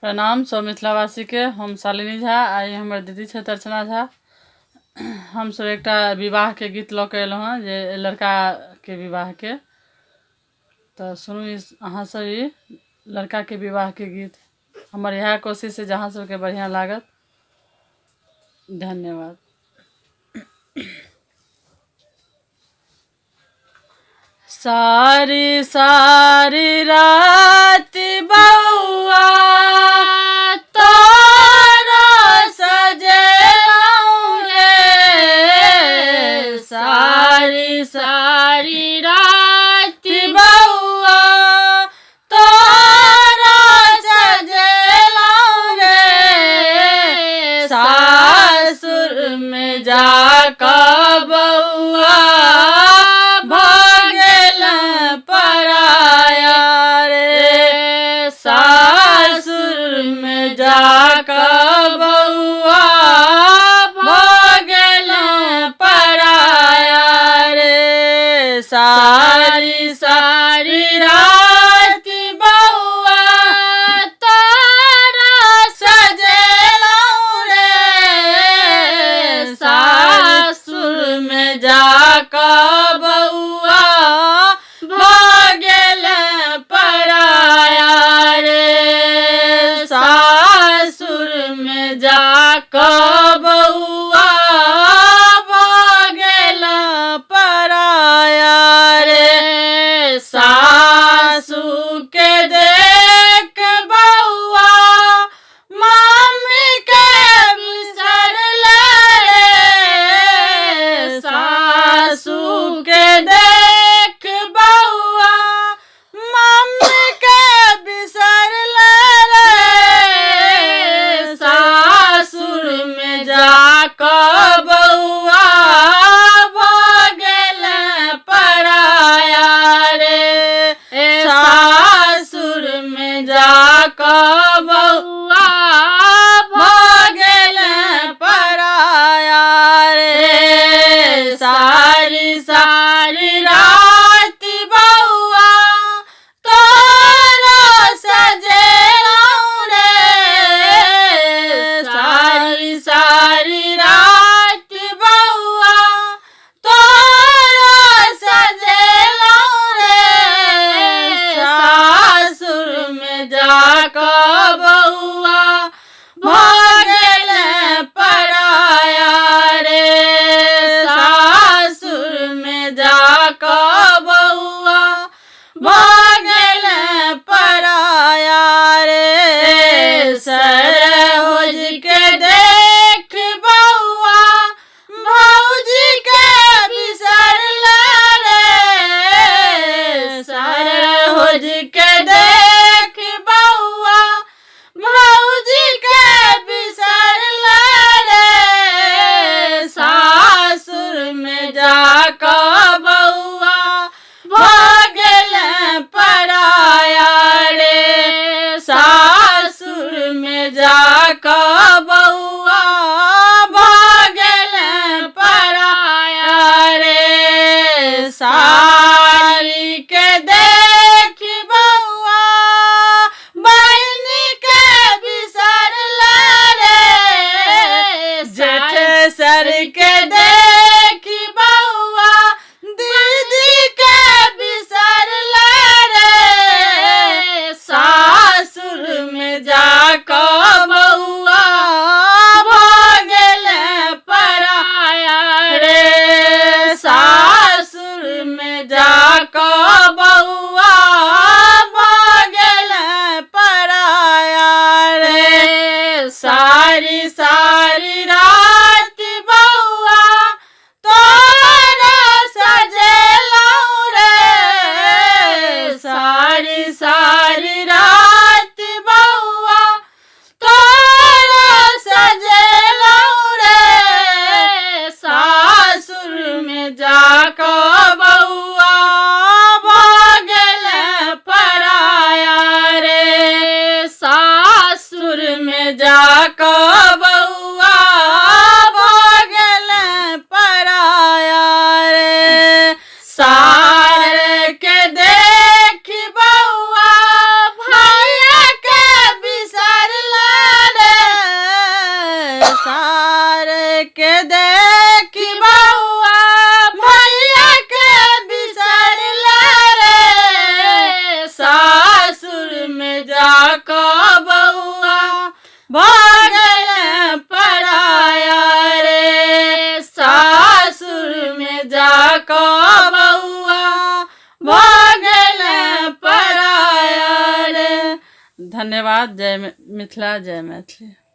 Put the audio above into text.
प्रणाम सब मिथिलावासी के। हम शालिनी झा, आई हमर दीदी छथि अर्चना झा। हम सब एक विवाह के गीत लऽ के एलहुँ हँ, जे लड़का के विवाह के। तो सुनू अहाँ सब ई लड़का के विवाह के गीत। हमर यह कोशिश है जहाँ सबके बढ़िया लागत। धन्यवाद। सारी सारी रात बउआ तोरा सजेलहुँ रे, सारी सारी रात बउआ तोरा सजेलहुँ रे, सासुर में जाकर बउआ पराया रे, सासुर में जाकर बउआ भगल पराया रे, सारी सारी रात बउआ तारा सजेलहुँ रे, सासुर में जाकर बउआ भगल पराया रे, सासुर में जाकर बउआ भगल पराया रे, सासू के देख बउआ मम्मी के बिसरल रे, सासू के देख बउआ मम्मी के बिसरल रे, सासुर में जाकर बउआ भगल पराया रे, सासुर में जाकर बउआ भगल पराया रे, सारी सारी रात बउआ तोरा सजेलहुँ रे, सारी सारी रात बउआ तोरा सजेलहुँ रे, सासुर में जाकर बउआ भगल पराया रे, सासुर में जाकर बउआ भगल पराया रे, सरहोज के देख बउआ भौजी के बिसरल रे, सरहोज के देख बउआ भौजी के बिसरल रे, सासुर में जाकर बउआ भगल पराया रे, सासुर में जाकर बउआ भगल पराया रे, सारी के देख बउआ बहिनी के बिसरल रे, जेठ सर के देख बउआ दीदी के बिसरल रे, सासुर में जाकर बउआ धन्यवाद। जय मिथिला, जय मैथिली।